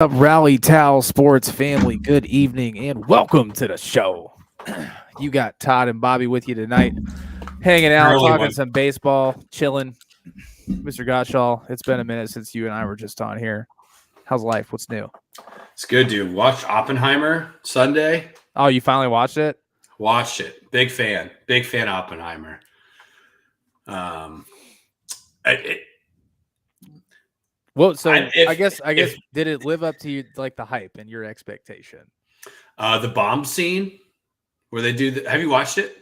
Up, Rally Towel Sports family? Good evening and welcome to the show. You got Todd and Bobby with you tonight, hanging out, Early talking one. some baseball, chilling. Mr. Gottschall, it's been a minute since you and I were just on here. How's life? What's new? It's good, dude. Watched Oppenheimer Sunday. Oh, you finally watched it? Watched it. Big fan. Big fan of Oppenheimer. It, Well, so if- I guess if- did it live up to you, like the hype and your expectation? the bomb scene where they do have you watched it?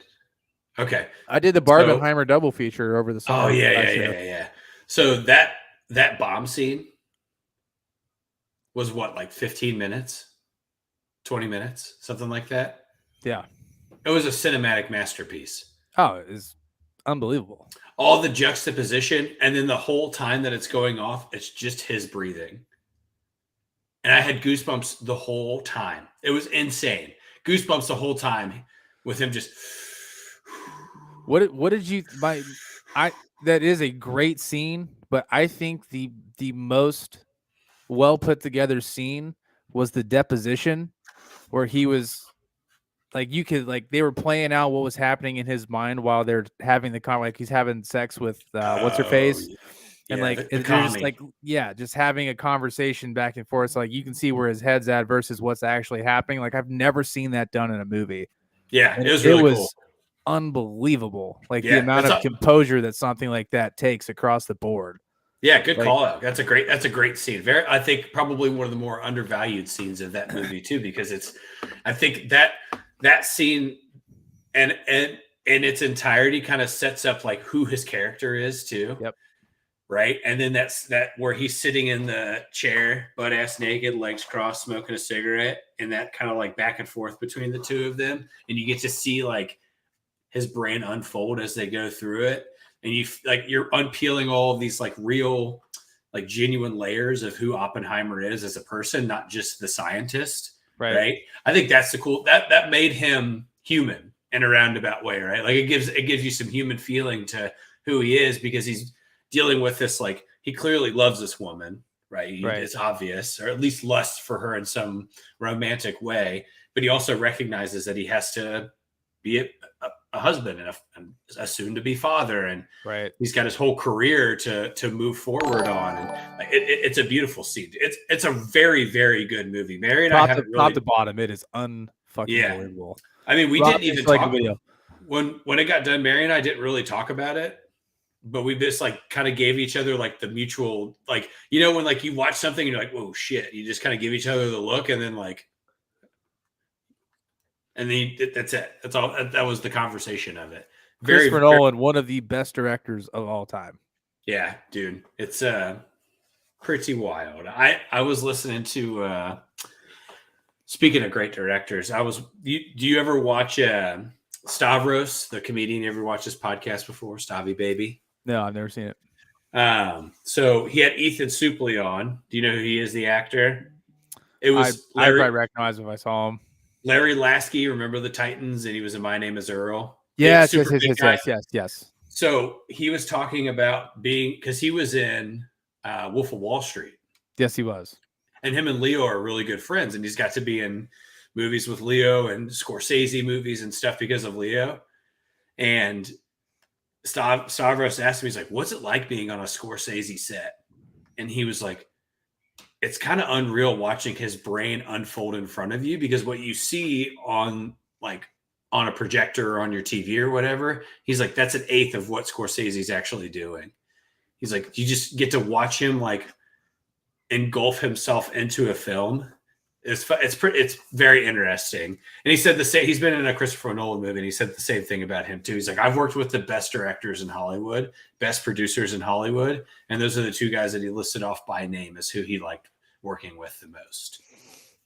Okay. I did the Barbenheimer double feature over the summer. Oh yeah. So that bomb scene was what, like 15 minutes, 20 minutes, something like that. Yeah. It was a cinematic masterpiece. Oh, it is unbelievable. All the juxtaposition, and then the whole time that it's going off, it's just his breathing. And I had goosebumps the whole time. It was insane. Goosebumps the whole time with him just. What did you that is a great scene, but I think the most well put together scene was the deposition where he was like, you could, like, they were playing out what was happening in his mind while they're having the like he's having sex with what's her face. And like they're just like, just having a conversation back and forth. So like you can see where his head's at versus what's actually happening. Like I've never seen that done in a movie. Yeah, and it was really cool. Unbelievable. Like the amount of composure that something like that takes across the board. Yeah, good call out. That's a great scene. I think probably one of the more undervalued scenes of that movie too, because I think that scene and in its entirety kind of sets up like who his character is too. Yep. Right. And then that's where he's sitting in the chair, butt ass naked, legs crossed, smoking a cigarette, and that kind of like back and forth between the two of them. And you get to see like his brain unfold as they go through it. And you're unpeeling all of these like real, like genuine layers of who Oppenheimer is as a person, not just the scientist. Right. I think that's the cool that made him human in a roundabout way. Right. Like it gives you some human feeling to who he is, because he's dealing with this, like, he clearly loves this woman, right? It's obvious, or at least lust for her in some romantic way. But he also recognizes that he has to be a husband and a soon-to-be father, and he's got his whole career to move forward on. And like, it's a beautiful scene. It's a very, very good movie. Mary and I haven't really, top to bottom, it is believable. I mean, we didn't even talk when it got done. Mary and I didn't really talk about it. But we just like kind of gave each other like the mutual, like, you know, when like you watch something and you're like, whoa, shit, you just kind of give each other the look, and then like, and then that's it. That's all. That was the conversation of it. Christopher Nolan, one of the best directors of all time. Yeah, dude, it's pretty wild. I was listening to speaking of great directors, do you ever watch Stavros, the comedian? You ever watch this podcast before, Stavy Baby? No, I've never seen it. So he had Ethan Suplee on. Do you know who he is, the actor? It was I probably recognize him if I saw him. Larry Lasky, remember the Titans? And he was in My Name is Earl. Yes. So he was talking about because he was in Wolf of Wall Street. Yes, he was. And him and Leo are really good friends, and he's got to be in movies with Leo and Scorsese movies and stuff because of Leo. And Stavros asked me, he's like, what's it like being on a Scorsese set? And he was like, it's kind of unreal watching his brain unfold in front of you, because what you see on a projector or on your TV or whatever, he's like, that's an eighth of what Scorsese's actually doing. He's like, you just get to watch him like engulf himself into a film. It's very interesting. And he said the same. He's been in a Christopher Nolan movie, and he said the same thing about him too. He's like, I've worked with the best directors in Hollywood, best producers in Hollywood, and those are the two guys that he listed off by name as who he liked working with the most.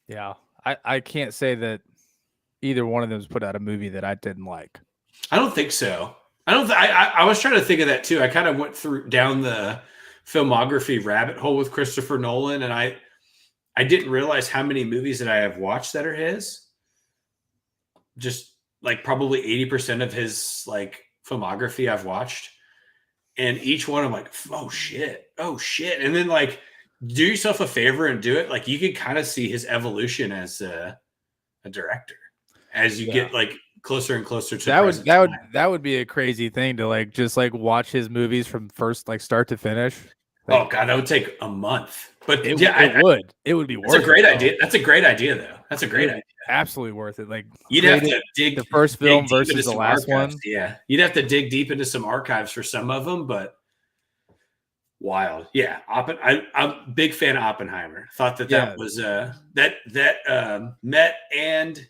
Yeah, I can't say that either one of them has put out a movie that I didn't like. I don't think so. I was trying to think of that too. I kind of went down the filmography rabbit hole with Christopher Nolan, and I didn't realize how many movies that I have watched that are his. Just like probably 80% of his like filmography I've watched. And each one I'm like, oh shit. And then like do yourself a favor and do it. Like you can kind of see his evolution as a director as you get like closer and closer to that would be a crazy thing to like just like watch his movies from first like start to finish. Like, oh god, that would take a month. But it would be worth That's a great it, idea. That's a great idea though. That's a great idea. Absolutely worth it. Like you'd have to dig the first film versus the last archives. one. Yeah. You'd have to dig deep into some archives for some of them, but wild. Yeah. I'm a big fan of Oppenheimer. Thought that was that met and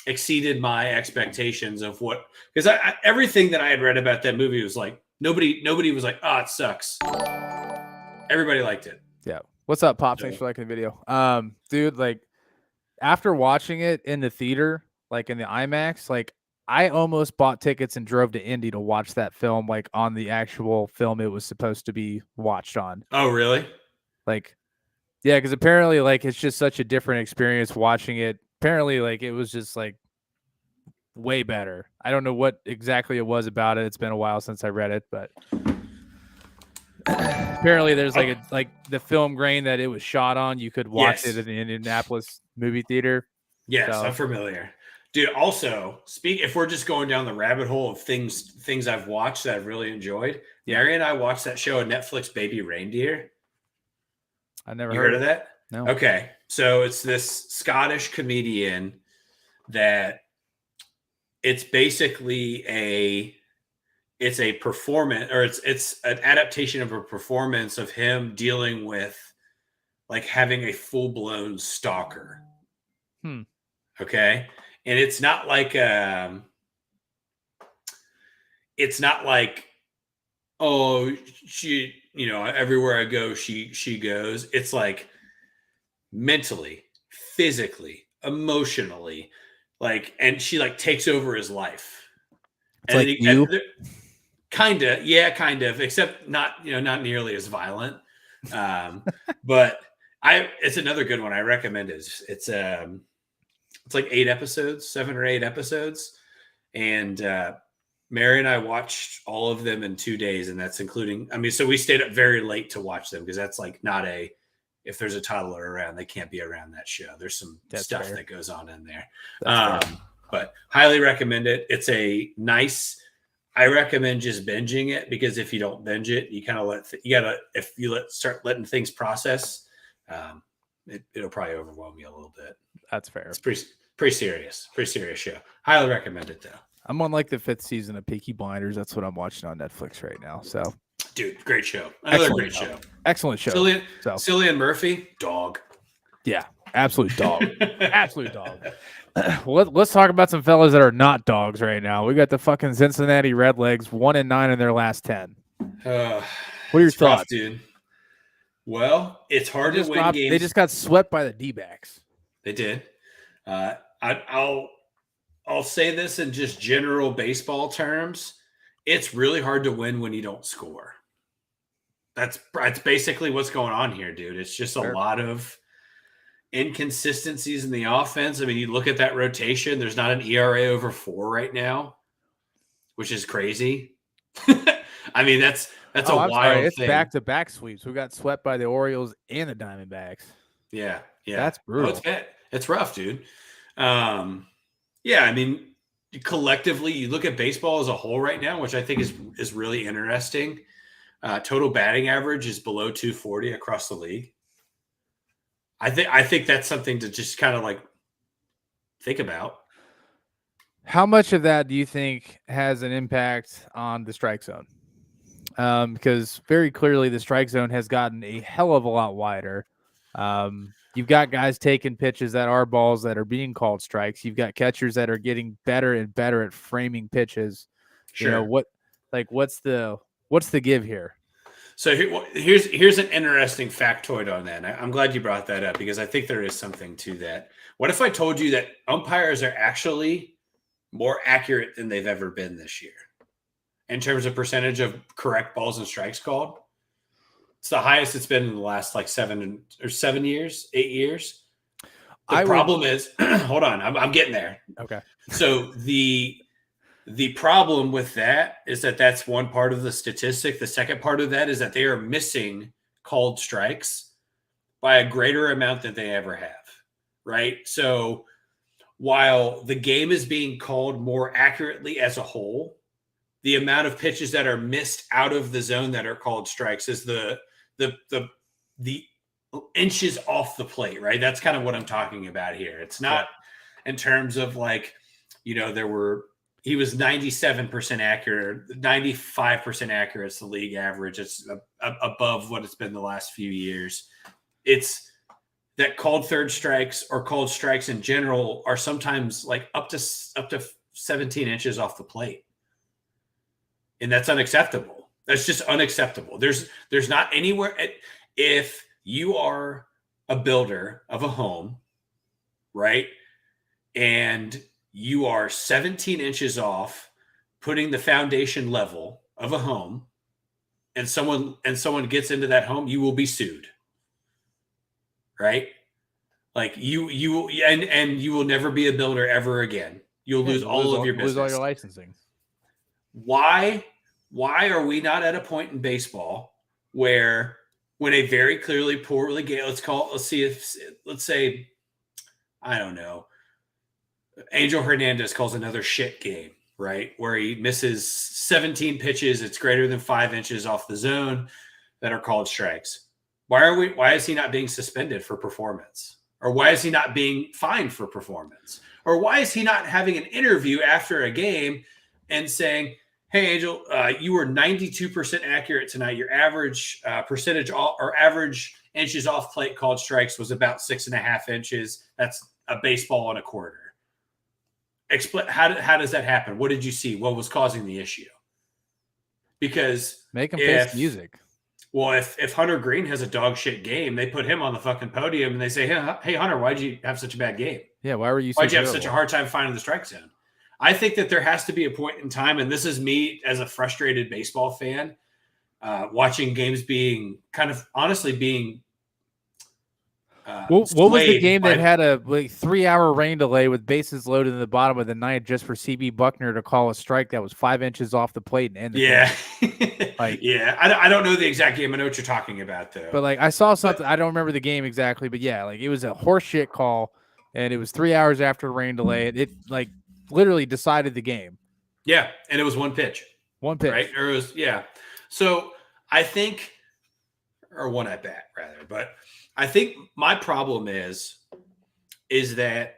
exceeded my expectations of what, because everything that I had read about that movie was like nobody was like, oh, it sucks. Everybody liked it. Yeah. What's up, Pop? Thanks for liking the video. Dude, like after watching it in the theater, like in the IMAX, like I almost bought tickets and drove to Indy to watch that film, like on the actual film it was supposed to be watched on. Oh, really? Like, yeah, because apparently, like, it's just such a different experience watching it. Apparently, like, it was just like way better. I don't know what exactly it was about it. It's been a while since I read it, but apparently there's like the film grain that it was shot on. You could watch it in the Indianapolis movie theater. Yes, so. I'm familiar. Dude, also, if we're just going down the rabbit hole of things I've watched that I've really enjoyed, Mary and I watched that show on Netflix, Baby Reindeer. I never heard of that? No. Okay. So it's this Scottish comedian that it's basically a performance, or it's an adaptation of a performance of him dealing with like having a full-blown stalker. Okay. And it's not like oh, she, you know, everywhere I go she goes. It's like mentally, physically, emotionally, like, and she like takes over his life. It's and like you? Kind of, except not nearly as violent. But it's another good one. I recommend it. It's like 7 or 8 episodes. And Mary and I watched all of them in 2 days. And that's including, so we stayed up very late to watch them because that's like not if there's a toddler around, they can't be around that show. There's some stuff that goes on in there. But highly recommend it. It's a nice, I recommend just binging it, because if you don't binge it, you kind of start letting things process, it'll probably overwhelm you a little bit. That's fair. It's pretty serious show. Highly recommend it though. I'm on like the 5th season of Peaky Blinders. That's what I'm watching on Netflix right now. So, dude, great show. Another great show. Excellent show. Cillian Murphy, dog. Yeah, absolute dog. Absolute dog. Well, let's talk about some fellas that are not dogs right now. We got the fucking Cincinnati Redlegs, 1-9 in their last 10. What are your thoughts, rough, dude? Well, it's hard to win games. They just got swept by the D-backs. They did. I'll say this in just general baseball terms. It's really hard to win when you don't score. That's basically what's going on here, dude. It's just a lot of inconsistencies in the offense. You look at that rotation. There's not an ERA over 4 right now, which is crazy. That's a wild thing. It's back-to-back sweeps. We got swept by the Orioles and the Diamondbacks. Yeah. That's brutal. It's rough, dude. Collectively, you look at baseball as a whole right now, which I think is really interesting. Total batting average is below 240 across the league. I think that's something to just kind of like think about. How much of that do you think has an impact on the strike zone? Because very clearly the strike zone has gotten a hell of a lot wider. You've got guys taking pitches that are balls that are being called strikes. You've got catchers that are getting better and better at framing pitches. Sure. What's the give here? So here's an interesting factoid on that. I'm glad you brought that up, because I think there is something to that. What if I told you that umpires are actually more accurate than they've ever been this year in terms of percentage of correct balls and strikes called? It's the highest it's been in the last like 8 years. The problem is, hold on, I'm getting there. Okay. So the problem with that is that that's one part of the statistic. The second part of that is that they are missing called strikes by a greater amount than they ever have, right? So while the game is being called more accurately as a whole, the amount of pitches that are missed out of the zone that are called strikes is the inches off the plate, right? That's kind of what I'm talking about here. It's not in terms of like, he was 97% accurate, 95% accurate. It's the league average. It's above what it's been the last few years. It's that called third strikes or called strikes in general are sometimes like up to 17 inches off the plate. And that's unacceptable. That's just unacceptable. There's not anywhere. If you are a builder of a home, right, and you are 17 inches off putting the foundation level of a home, and someone gets into that home, you will be sued, right? Like you will never be a builder ever again. You'll lose all of your business. Lose all your licensing. Why are we not at a point in baseball where when a very clearly poorly game, let's say, I don't know, Angel Hernandez calls another shit game, right? Where he misses 17 pitches, it's greater than 5 inches off the zone that are called strikes. Why is he not being suspended for performance? Or why is he not being fined for performance? Or why is he not having an interview after a game and saying, hey, Angel, you were 92% accurate tonight. Your average percentage or average inches off plate called strikes was about 6.5 inches. That's a baseball and a quarter. Explain how does that happen? What did you see? What was causing the issue? Because make him face music. Well, if Hunter Green has a dog shit game, they put him on the fucking podium and they say, hey Hunter, why'd you have such a bad game? Yeah, why'd you have such a hard time finding the strike zone? I think that there has to be a point in time, and this is me as a frustrated baseball fan, watching games being honestly being. What was the game that had a 3-hour rain delay with bases loaded in the bottom of the ninth just for CB Buckner to call a strike that was 5 inches off the plate and end the game? I don't know the exact game. I know what you're talking about though. But I saw something. I don't remember the game exactly, but yeah, it was a horseshit call, and it was 3 hours after a rain delay. It literally decided the game. Yeah, and it was one pitch. Right? Or it was So I think, or one at bat rather, but I think my problem is that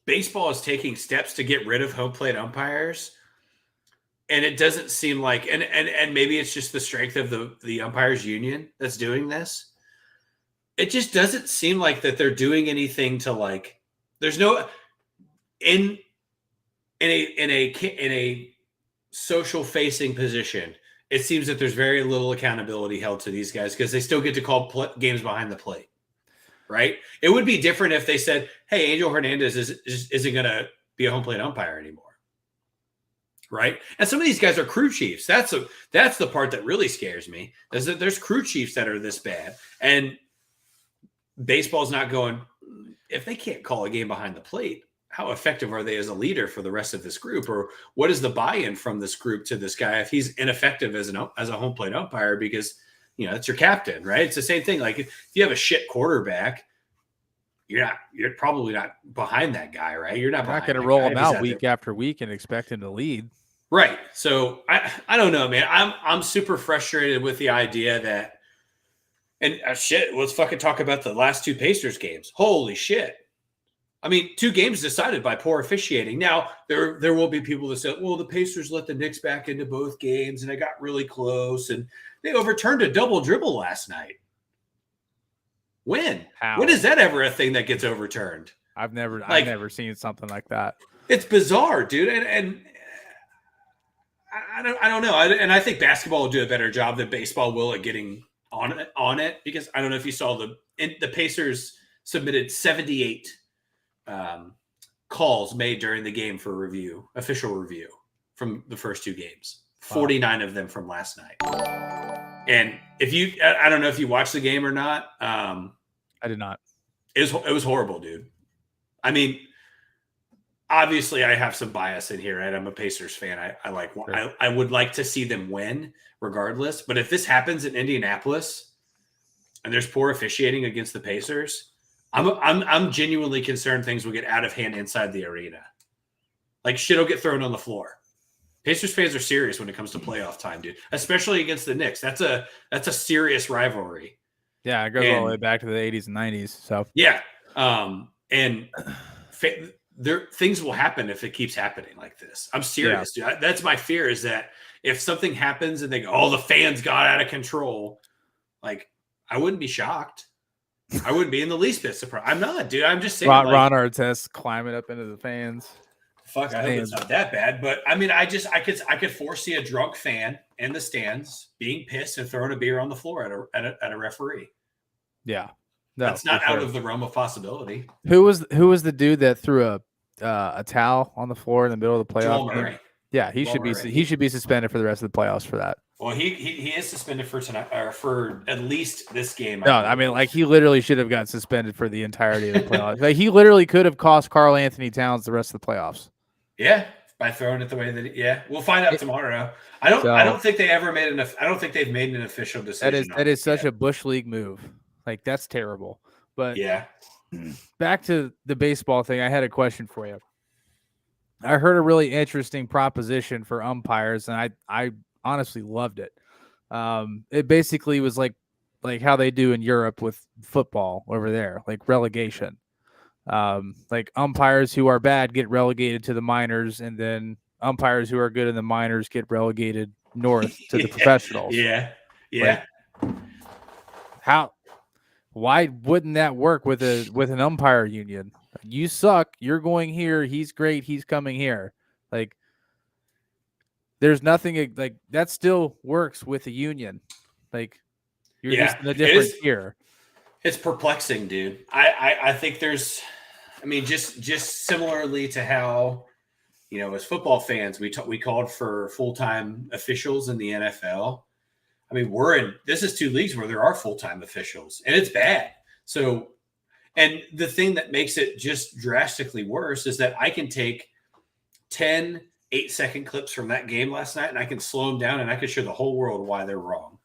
baseball is taking steps to get rid of home plate umpires, and it doesn't seem like, and maybe it's just the strength of the umpires union that's doing this. It just doesn't seem like that they're doing anything to there's no in a social facing position. It seems that there's very little accountability held to these guys because they still get to call games behind the plate, right? It would be different if they said, hey, Angel Hernandez isn't going to be a home plate umpire anymore, right? And some of these guys are crew chiefs. That's the part that really scares me, is that there's crew chiefs that are this bad. And baseball's not going, if they can't call a game behind the plate, how effective are they as a leader for the rest of this group? Or what is the buy-in from this group to this guy if he's ineffective as a home plate umpire? Because, it's your captain, right? It's the same thing. Like if you have a shit quarterback, you're probably not behind that guy, right? You're not going to roll him out week after week and expect him to lead. Right. So I don't know, man. I'm super frustrated with the idea that, and shit, let's fucking talk about the last two Pacers games. Holy shit. I mean, 2 games decided by poor officiating. Now, there will be people that say, well, the Pacers let the Knicks back into both games, and it got really close, and they overturned a double dribble last night. When? How? When is that ever a thing that gets overturned? I've never seen something like that. It's bizarre, dude. And I don't know. And I think basketball will do a better job than baseball will at getting on it because I don't know if you saw the Pacers submitted 78 calls made during the game for official review from the first 2 games, 49 of them from last night. And I don't know if you watched the game or not. I did not. It was horrible, dude. I mean, obviously I have some bias in here, right? I'm a Pacers fan. I would like to see them win regardless. But if this happens in Indianapolis, and there's poor officiating against the Pacers, I'm genuinely concerned things will get out of hand inside the arena. Like shit will get thrown on the floor. Pacers fans are serious when it comes to playoff time, dude. Especially against the Knicks. That's a serious rivalry. Yeah, it goes all the way back to the 80s and 90s. So yeah, and things will happen if it keeps happening like this. I'm serious, dude. That's my fear is that if something happens and they go, "Oh, the fans got out of control," like I wouldn't be shocked. I wouldn't be in the least bit surprised. I'm not, dude. I'm just saying. Ron Artest climbing up into the fans. Fuck, I hope it's not that bad. But I mean, I could foresee a drunk fan in the stands being pissed and throwing a beer on the floor at a referee. Yeah, that's not out of the realm of possibility. Who was the dude that threw a towel on the floor in the middle of the playoff? Jamal Murray. Yeah, he should be suspended for the rest of the playoffs for that. Well, he is suspended for tonight or for at least this game. No, I mean, like he literally should have got suspended for the entirety of the playoffs. Like he literally could have cost Karl Anthony Towns the rest of the playoffs. Yeah, by throwing it the way that we'll find out tomorrow. I don't think they ever made I don't think they've made an official decision. That is such a Bush League move. Like that's terrible. But yeah, back to the baseball thing. I had a question for you. I heard a really interesting proposition for umpires, and I honestly loved it. It basically was like how they do in Europe with football over there, like relegation. Like umpires who are bad get relegated to the minors, and then umpires who are good in the minors get relegated north to the professionals. Yeah. Like, why wouldn't that work with an umpire union? You suck. You're going here. He's great. He's coming here. Like, there's nothing like that still works with a union. Like, you're just in a different tier. It's perplexing, dude. I think there's, I mean, just similarly to how, as football fans, we called for full-time officials in the NFL. I mean, this is two leagues where there are full-time officials, and it's bad. So, and the thing that makes it just drastically worse is that I can take 10 8-second clips from that game last night, and I can slow them down, and I can show the whole world why they're wrong.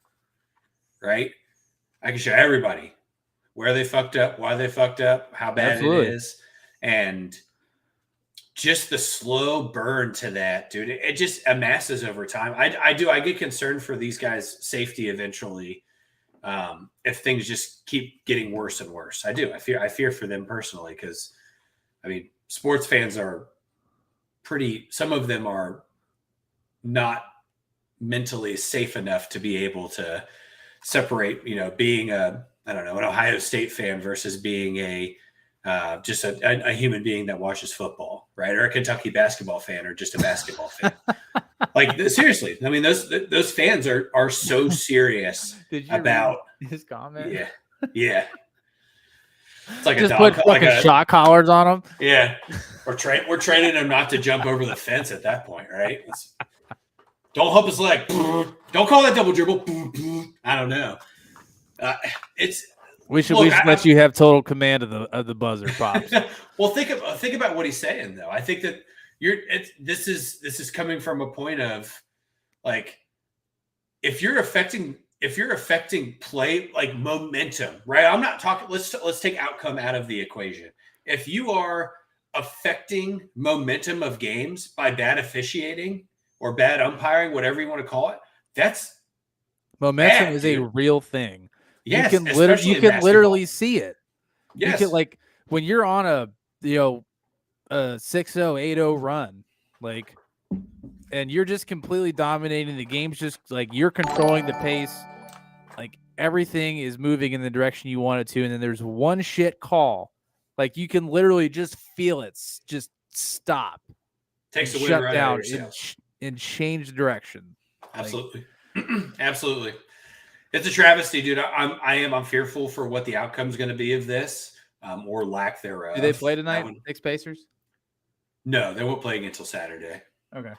Right? I can show everybody where they fucked up, why they fucked up, how bad it is, and just the slow burn to that, dude. It just amasses over time. I get concerned for these guys' safety eventually. If things just keep getting worse and worse. I do. I fear for them personally because, I mean, sports fans are some of them are not mentally safe enough to be able to separate, being an Ohio State fan versus being just a human being that watches football, right? Or a Kentucky basketball fan or just a basketball fan. Like, seriously, I mean, those fans are so serious about his comment. Yeah. It's like just put fucking shot collars on them. Yeah. We're training them not to jump over the fence at that point, right? Don't hump his leg. Don't call that double dribble. I don't know. We should let you have total command of the buzzer, Pops. Well, think about what he's saying though. I think that this is coming from a point of like, if you're affecting play, like momentum, right? I'm not talking. Let's take outcome out of the equation. If you are affecting momentum of games by bad officiating or bad umpiring, whatever you want to call it, that's momentum is a real thing. Yes, you can literally see it. Yes. You can, like, when you're on a 6-0, 8-0 run, like, and you're just completely dominating the game's just like you're controlling the pace, like everything is moving in the direction you want it to, and then there's one shit call, like you can literally just feel it just stop, takes the shut wind right down out of yourself. and change direction. Absolutely. Absolutely. It's a travesty, dude. I'm fearful for what the outcome is going to be of this, or lack thereof. Do they play tonight, Knicks Pacers? No, they won't play until Saturday. Okay.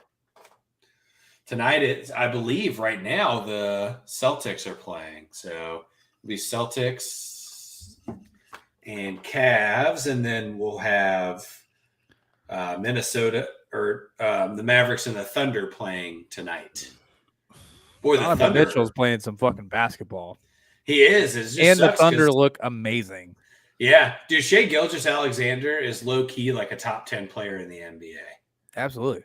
Tonight, I believe right now the Celtics are playing. So it'll be Celtics and Cavs, and then we'll have Minnesota or the Mavericks and the Thunder playing tonight. Boy, the Thunder. Mitchell's playing some fucking basketball. He is. It just And the sucks Thunder 'cause- look amazing. yeah, dude, Shea Gilgeous-Alexander is low key like a top 10 player in the NBA. Absolutely.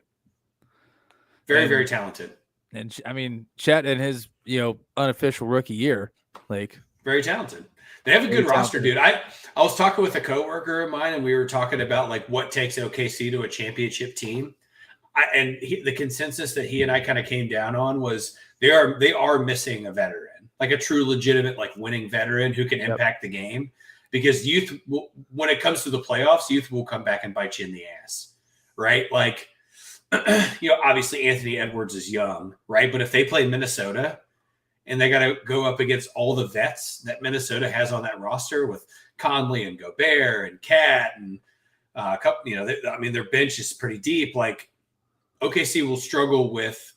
Very, And- very talented. And I mean, Chet in his unofficial rookie year, like Very talented. They have a Very good roster, talented. dude. I was talking with a coworker of mine, and we were talking about like what takes OKC to a championship team. The consensus that he and I kind of came down on was they are missing a veteran, like a true legitimate like winning veteran who can impact the game. Because when it comes to the playoffs, youth will come back and bite you in the ass, right? Like, obviously Anthony Edwards is young, right? But if they play Minnesota and they got to go up against all the vets that Minnesota has on that roster with Conley and Gobert and Cat and a couple, their bench is pretty deep. Like OKC will struggle with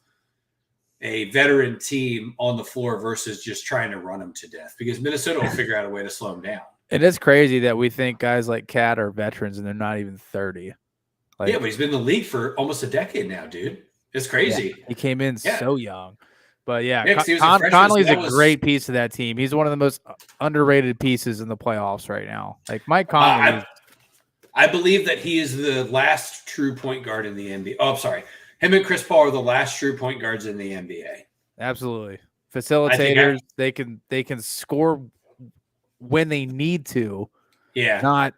a veteran team on the floor versus just trying to run them to death because Minnesota will figure out a way to slow them down. And it's crazy that we think guys like Cat are veterans and they're not even 30. Like, yeah, but he's been in the league for almost a decade now, dude. It's crazy. Yeah, he came in so young. But Conley's a great piece of that team. He's one of the most underrated pieces in the playoffs right now. Like Mike Conley. I believe that he is the last true point guard in the NBA. Oh, I'm sorry. Him and Chris Paul are the last true point guards in the NBA. Absolutely. Facilitators, they can score when they need to. Yeah. Not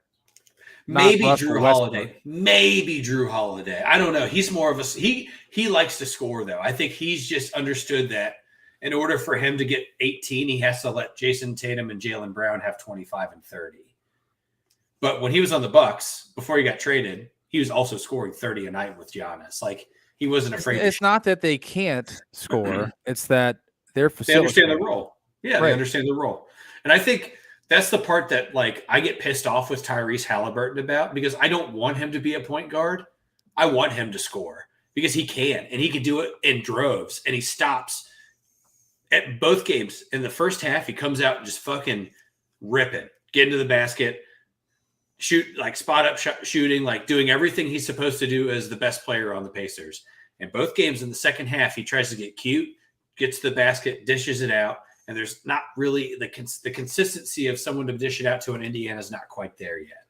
maybe Drew Holiday. Maybe Drew Holiday. I don't know. He's more of a he likes to score though. I think he's just understood that in order for him to get 18, he has to let Jason Tatum and Jaylen Brown have 25 and 30. But when he was on the Bucks before he got traded, he was also scoring 30 a night with Giannis. Like he wasn't afraid. It's not that they can't score. It's that they understand the role. Yeah, right. They understand the role. And I think that's the part that like I get pissed off with Tyrese Halliburton about because I don't want him to be a point guard. I want him to score because he can and he can do it in droves and he stops at both games. In the first half, he comes out and just fucking ripping, get into the basket, shoot like spot up shooting, like doing everything he's supposed to do as the best player on the Pacers. And both games in the second half, he tries to get cute, gets to the basket, dishes it out. And there's not really the consistency of someone to dish it out to an Indiana is not quite there yet.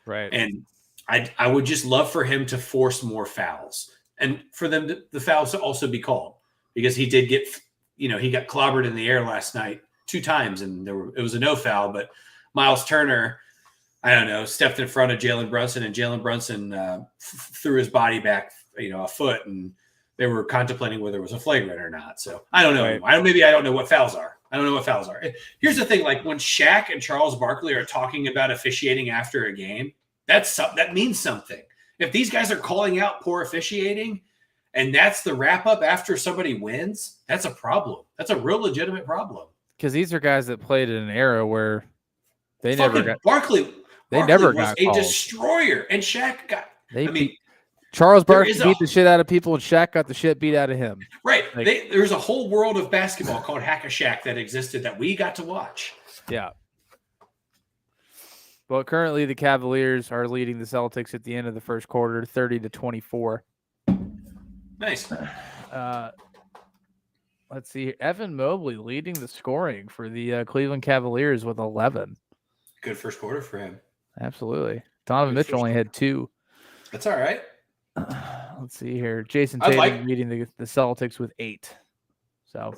Right. And I would just love for him to force more fouls and for them the fouls to also be called because he did get, he got clobbered in the air last night 2 times and it was a no foul, but Miles Turner, I don't know, stepped in front of Jalen Brunson and Jalen Brunson threw his body back, a foot and they were contemplating whether it was a flagrant or not. So I don't know. Right. I don't know what fouls are. I don't know what fouls are. Here's the thing: like when Shaq and Charles Barkley are talking about officiating after a game, that means something. If these guys are calling out poor officiating, and that's the wrap up after somebody wins, that's a problem. That's a real legitimate problem. Because these are guys that played in an era where they never got Barkley. They never got a destroyer, and Shaq got. Charles Barkley beat the shit out of people, and Shaq got the shit beat out of him. Right. There's a whole world of basketball called Hack-a-Shaq that existed that we got to watch. Yeah. Well, currently the Cavaliers are leading the Celtics at the end of the first quarter, 30-24. Nice. Let's see. Evan Mobley leading the scoring for the Cleveland Cavaliers with 11. Good first quarter for him. Absolutely. Donovan Mitchell only had 2. That's all right. Let's see here. Jason Tatum leading the Celtics with 8. So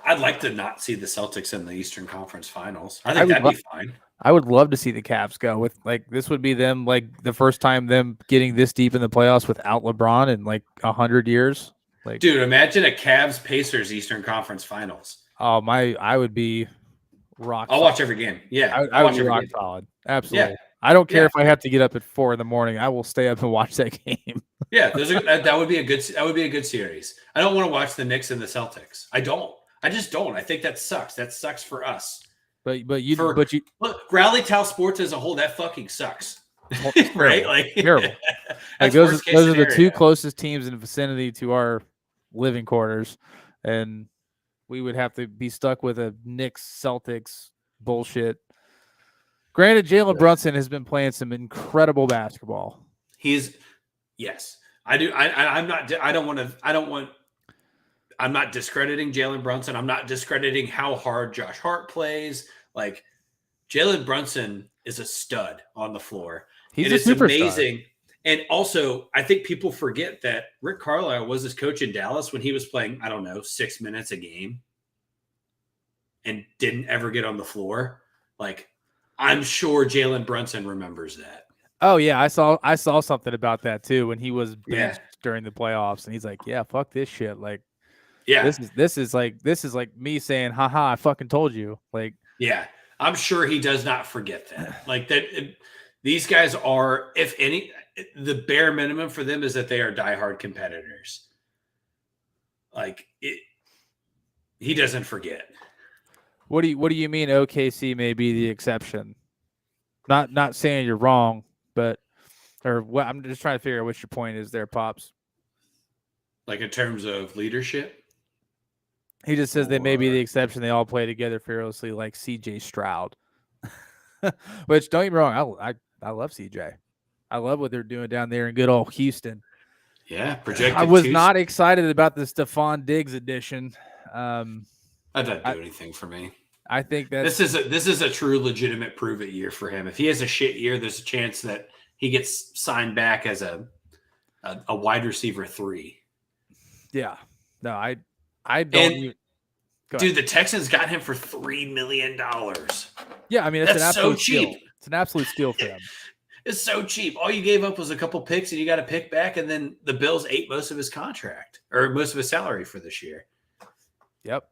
I'd like to not see the Celtics in the Eastern Conference Finals. I think that'd be fine. I would love to see the Cavs go with this would be them the first time them getting this deep in the playoffs without LeBron in 100 years. Dude, imagine a Cavs Pacers Eastern Conference Finals. Oh I would be rock. I'll watch every game. Yeah, I would be rock solid. Absolutely. Yeah. I don't care if I have to get up at 4 a.m. I will stay up and watch that game. Yeah, that would be a good series. I don't want to watch the Knicks and the Celtics. I just don't. I think that sucks. That sucks for us. But look, Rally Towel Sports as a whole, that fucking sucks. Right? Terrible. Those are the 2 closest teams in the vicinity to our living quarters, and we would have to be stuck with a Knicks Celtics bullshit. Granted, Jalen Brunson has been playing some incredible basketball. Yes, I do. I don't want I'm not discrediting Jalen Brunson. I'm not discrediting how hard Josh Hart plays. Like Jalen Brunson is a stud on the floor. He's And a it's superstar. amazing. And also, I think people forget that Rick Carlisle was his coach in Dallas when he was playing, I don't know, 6 minutes a game and didn't ever get on the floor. Like, I'm sure Jalen Brunson remembers that. Oh yeah, I saw something about that too when he was Yeah. benched during the playoffs, and he's like, "Yeah, fuck this shit." Like, Yeah. this is like me saying, "Haha, I fucking told you." Like, Yeah. I'm sure he does not forget that. Like that. These guys are, if any, the bare minimum for them is that they are diehard competitors. Like he doesn't forget. what do you mean OKC may be the exception? Not saying you're wrong, but or what? I'm just trying to figure out what your point is there, Pops. Like in terms of leadership. He just says they may be Or- the exception. They all play together fearlessly, like CJ Stroud. Which don't get me wrong, I love CJ. I love what they're doing down there in good old Houston. Yeah, projected. I was not excited about the Stephon Diggs edition. That doesn't do anything for me. I think that This is a true legitimate prove it year for him. If he has a shit year, there's a chance that he gets signed back as a wide receiver 3. yeah. No, I don't even, dude, the Texans got him for $3 million. yeah, I mean it's an That's so absolute cheap. steal. It's an absolute steal for them. It's so cheap. All you gave up was a couple picks and you got a pick back, and then the Bills ate most of his contract or most of his salary for this year. Yep.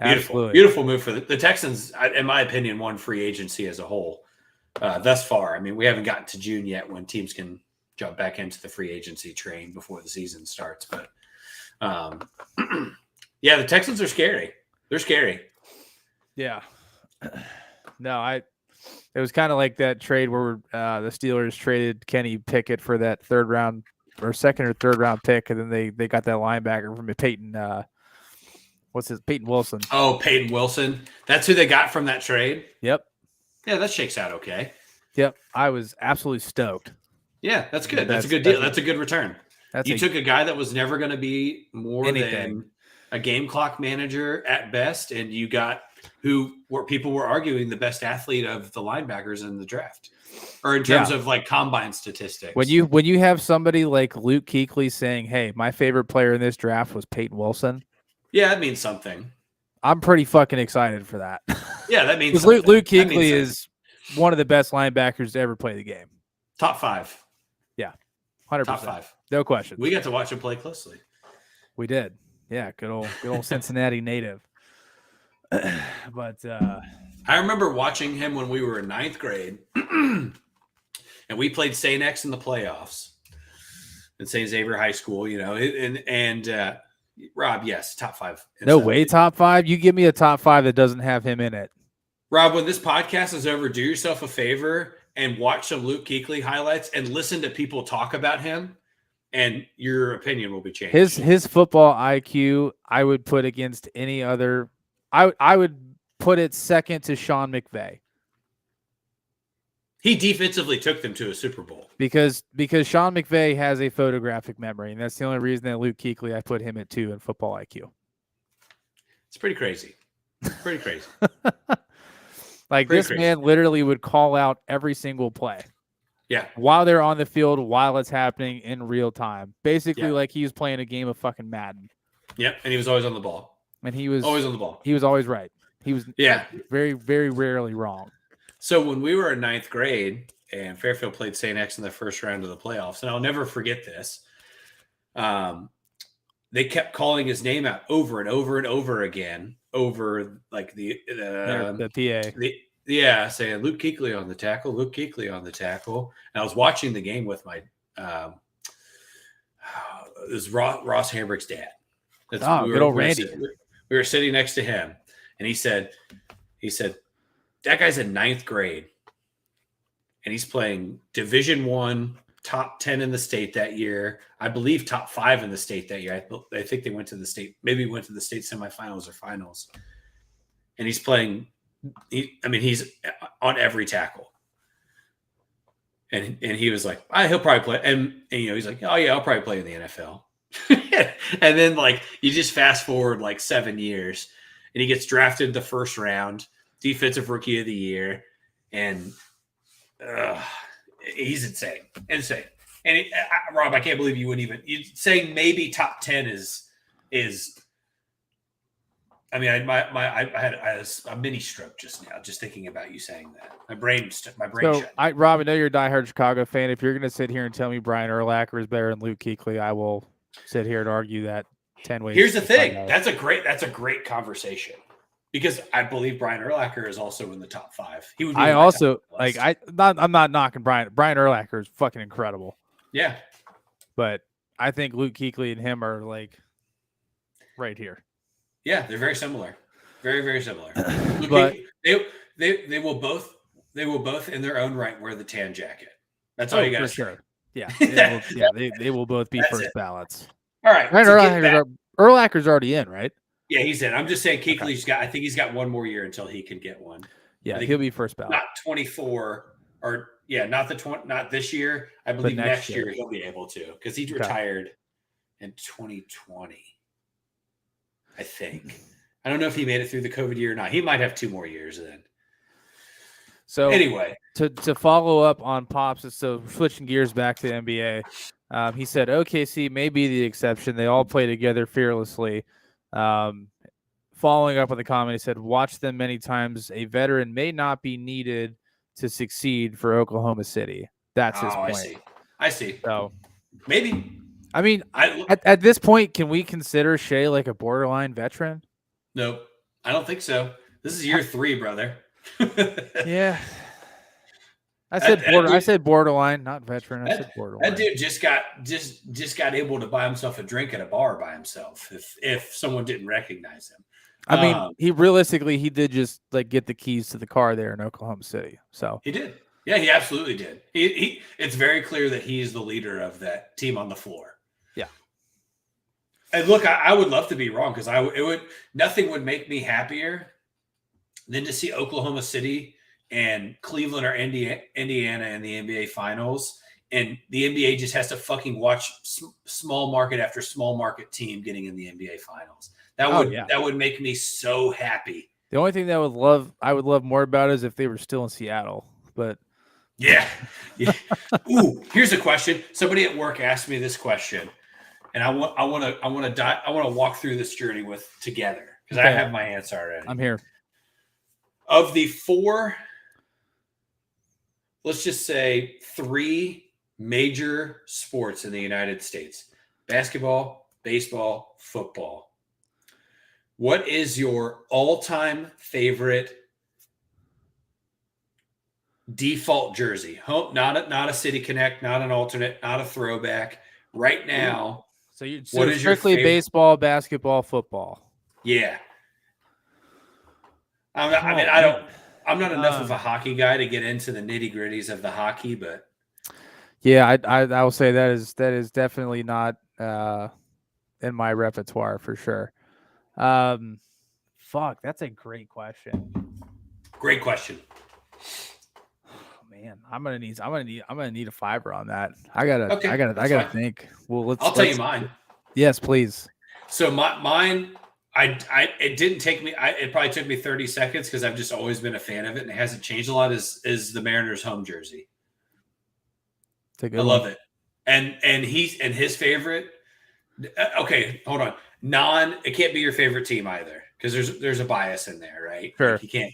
Beautiful. Absolutely. Beautiful move for the Texans, in my opinion, won free agency as a whole thus far. I mean, we haven't gotten to June yet when teams can jump back into the free agency train before the season starts. But yeah, the Texans are scary. They're scary. Yeah. No, it was kind of like that trade where the Steelers traded Kenny Pickett for that second or third round pick, and then they got that linebacker from Peyton. Peyton Wilson. Oh, Peyton Wilson. That's who they got from that trade. Yep. Yeah, that shakes out okay. Yep. I was absolutely stoked. Yeah, that's good. That's a good deal. That's a good return. You took a guy that was never going to be more than a game clock manager at best, and you got people were arguing the best athlete of the linebackers in the draft, or in terms of like combine statistics. When you have somebody like Luke Kuechly saying, "Hey, my favorite player in this draft was Peyton Wilson," yeah, that means something. I'm pretty fucking excited for that. Yeah, that means Luke Kuechly is one of the best linebackers to ever play the game. Top 5. Yeah, 100%. Top 5. No question. We got to watch him play closely. We did. Yeah, good old Cincinnati native. But I remember watching him when we were in 9th grade, and we played St. X in the playoffs at St. Xavier High School. You know, and Rob, yes, top 5. No way, top 5. You give me a top 5 that doesn't have him in it. Rob, when this podcast is over, do yourself a favor and watch some Luke Kuechly highlights and listen to people talk about him, and your opinion will be changed. His football IQ, I would put against any other. I would put it second to Sean McVay. He defensively took them to a Super Bowl. Because Sean McVay has a photographic memory, and that's the only reason that Luke Kuechly, I put him at 2 in football IQ. It's pretty crazy. Pretty crazy. This man literally would call out every single play. Yeah. While they're on the field, while it's happening in real time. Basically like he was playing a game of fucking Madden. Yep. And he was always on the ball. And he was always on the ball. He was always right. He was very, very rarely wrong. So when we were in 9th grade and Fairfield played St. X in the first round of the playoffs, and I'll never forget this, they kept calling his name out over and over and over again over like the PA. Saying Luke Kuechly on the tackle, Luke Kuechly on the tackle. And I was watching the game with my it was Ross Hambrick's dad. Good old Randy. We were sitting next to him, and he said, that guy's in 9th grade, and he's playing Division I, top 10 in the state that year. I believe top 5 in the state that year. I think they went to the state semifinals or finals. And he's playing. He's on every tackle. And he was like, he'll probably play. And he's like, oh yeah, I'll probably play in the NFL. And then like you just fast forward like 7 years, and he gets drafted the first round, defensive rookie of the year, and he's insane. And Rob, I can't believe you wouldn't even you saying maybe top 10 is. I mean, I had a mini stroke just now, just thinking about you saying that. My brain So, shut. Rob, I know you're a diehard Chicago fan. If you're going to sit here and tell me Brian Urlacher is better than Luke Kuechly, I will sit here and argue that 10 ways. Here's the thing. That's a great conversation, because I believe Brian Urlacher is also in the top 5. He would. Be I'm not knocking Brian. Brian Urlacher is fucking incredible. Yeah, but I think Luke Kuechly and him are like right here. Yeah, they're very similar, very very similar. But they will both in their own right wear the tan jacket. That's all you got to say. Sure. Yeah, they will both be first ballots. All right, Urlacher's already in, right? Yeah, he's in. I'm just saying Kuechly's got. I think he's got one more year until he can get one. Yeah, he'll be first ballot. Not 24 or not this year. I believe next year he'll be able to, because he retired in 2020. I think. I don't know if he made it through the COVID year or not. He might have 2 more years then. So anyway, to follow up on Pops, so switching gears back to the NBA, he said OKC may be the exception. They all play together fearlessly. Following up on the comment, he said, watch them many times. A veteran may not be needed to succeed for Oklahoma City. That's his point. I see. So maybe. I mean, at this point, can we consider Shea like a borderline veteran? Nope. I don't think so. This is year 3, brother. Yeah. I said borderline, not veteran. I said borderline. That dude just got able to buy himself a drink at a bar by himself if someone didn't recognize him. I mean, he did just like get the keys to the car there in Oklahoma City. So he did. Yeah, he absolutely did. He it's very clear that he's the leader of that team on the floor. Yeah. And look, I would love to be wrong, because nothing would make me happier than to see Oklahoma City and Cleveland or Indiana in the NBA Finals, and the NBA just has to fucking watch small market after small market team getting in the NBA Finals. That would make me so happy. The only thing that I would love more about it is if they were still in Seattle. But yeah. Ooh, here's a question. Somebody at work asked me this question, and I want to walk through this journey together, because I have my answer already. I'm here. Of the 4, let's just say 3 major sports in the United States: basketball, baseball, football. What is your all-time favorite default jersey? Home, not a City Connect, not an alternate, not a throwback. Right now, what is strictly your baseball, basketball, football? Yeah. I'm not enough of a hockey guy to get into the nitty-gritties of the hockey, but yeah, I will say that is definitely not in my repertoire for sure. Fuck, that's a great question. Great question. Oh, man, I'm gonna need a fiber on that. I gotta think. Well, I'll tell you mine. Yes, please. So mine, it didn't take me. It probably took me 30 seconds, because I've just always been a fan of it, and it hasn't changed a lot. Is the Mariners home jersey? I love it, and his favorite. Okay, hold on. It can't be your favorite team either, because there's a bias in there, right? Sure. Like you can't.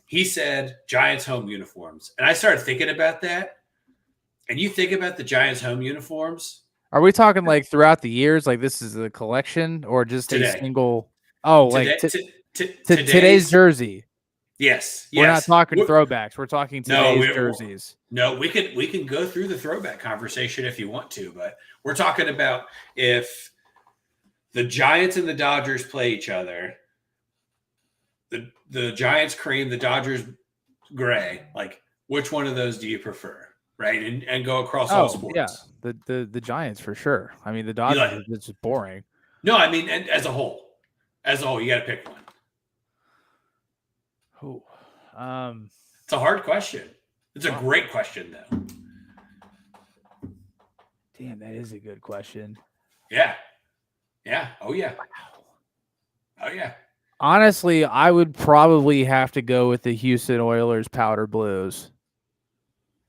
He said Giants home uniforms, and I started thinking about that. And you think about the Giants home uniforms. Are we talking like throughout the years? Like this is a collection, or just a single? Oh, today's jersey. Yes. We're not talking throwbacks. We're talking today's jerseys. No, we can go through the throwback conversation if you want to, but we're talking about if the Giants and the Dodgers play each other, the Giants cream, the Dodgers gray. Like, which one of those do you prefer? Right, and go across all sports. Yeah, the Giants for sure. I mean, the Dodgers is just boring. No, I mean, and as a whole, you got to pick one. Oh, it's a hard question. It's a great question, though. Damn, that is a good question. Yeah. Yeah. Oh yeah. Oh yeah. Honestly, I would probably have to go with the Houston Oilers powder blues.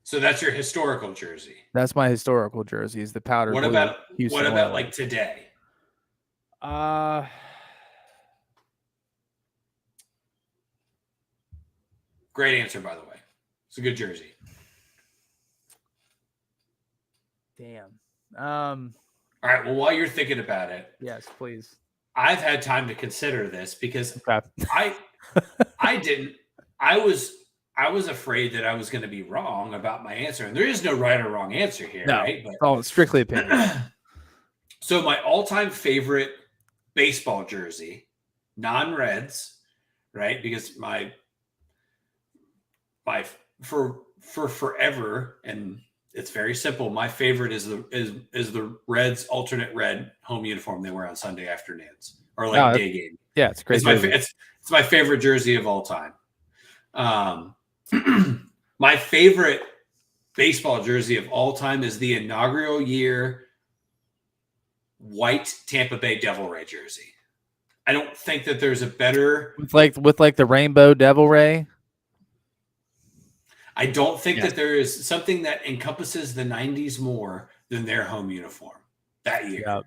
So that's your historical jersey. That's my historical jerseys, the powder blue What Houston about Oilers. like today? Uh Great answer, by the way. It's a good jersey. damn. All right. Well, while you're thinking about it, Yes, please. I've had time to consider this because Okay. I didn't. I was afraid that I was going to be wrong about my answer, and there is no right or wrong answer here, No, right? it's all strictly opinion. So my all-time favorite baseball jersey, non-Reds, right? Because my for forever, and it's very simple. My favorite is the Reds alternate red home uniform they wear on Sunday afternoons or like day game. Yeah, it's great. It's my favorite jersey of all time. My favorite baseball jersey of all time is the inaugural year white Tampa Bay Devil Ray jersey. I don't think that there's a better with like the rainbow Devil Ray. I don't think that there is something that encompasses the 90s more than their home uniform that year.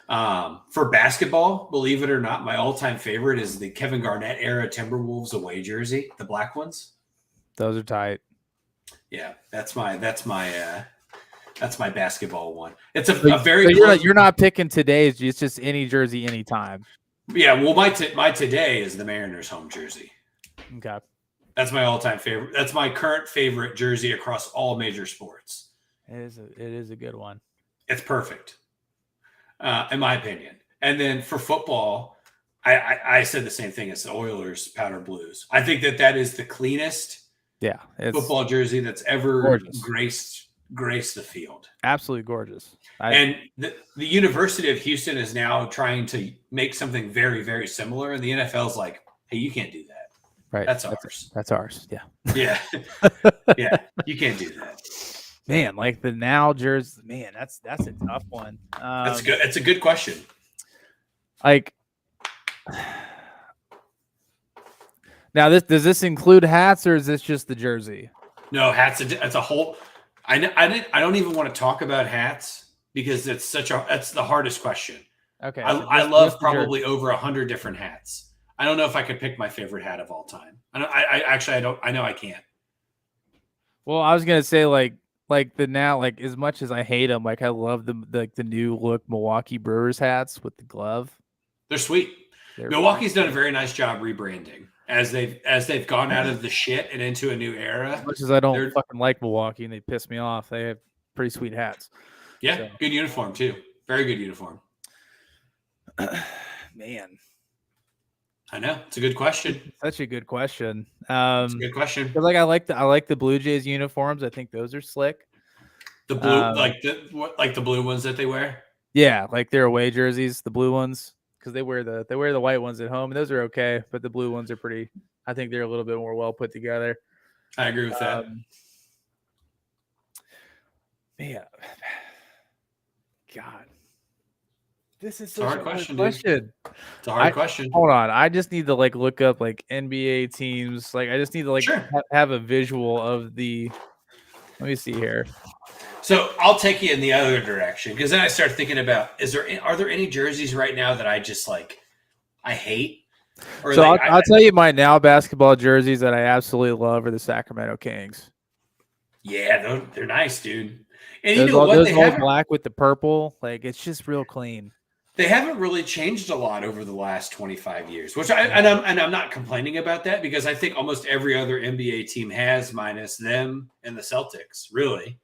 Yep. For basketball, believe it or not, my all-time favorite is the Kevin Garnett era Timberwolves away jersey, the black ones. Those are tight. Yeah, that's my basketball one. It's a very. So you're not picking today's. It's just any jersey, anytime. Yeah, well, my today is the Mariners home jersey. Okay. That's my all-time favorite. That's my current favorite jersey across all major sports. It is a good one. It's perfect, in my opinion. And then for football, I said the same thing as the Oilers powder blues. I think that is the cleanest football jersey that's ever graced the field. Absolutely gorgeous. And the University of Houston is now trying to make something very, very similar. And the NFL's like, hey, you can't do that. Right. That's ours. That's ours. Yeah. Yeah. Yeah. You can't do that. Man, like the now jersey, man, that's a tough one. That's good. It's a good question. Like now, does this include hats or is this just the jersey? No, hats. It's a whole. I don't even want to talk about hats because that's the hardest question. Okay. I love probably over 100 different hats. I don't know if I could pick my favorite hat of all time. I know I can't. Well, I was gonna say like the now, like as much as I hate them, like I love the new look Milwaukee Brewers hats with the glove. They're sweet. Milwaukee's done a very nice job rebranding as they've gone out of the shit and into a new era. As much as I don't fucking like Milwaukee and they piss me off, they have pretty sweet hats. Yeah, so. Good uniform too. Very good uniform. Man. I know. It's a good question. Such a good question. It's a good question. But like I like the Blue Jays uniforms. I think those are slick. The blue, like the blue ones that they wear. Yeah, like their away jerseys, the blue ones, because they wear the white ones at home, and those are okay. But the blue ones are pretty. I think they're a little bit more well put together. I agree with that. Man, God. This is a hard question. It's a hard question. Hold on. I just need to like look up like NBA teams. Like I just need to like have a visual of the. Let me see here. So I'll take you in the other direction because then I start thinking about are there any jerseys right now that I just like I hate? Or so like, I'll tell you my now basketball jerseys that I absolutely love are the Sacramento Kings. Yeah, they're nice, dude. And those, you know what? Those all black with the purple, like it's just real clean. They haven't really changed a lot over the last 25 years, which I'm not complaining about that because I think almost every other NBA team has, minus them and the Celtics, really,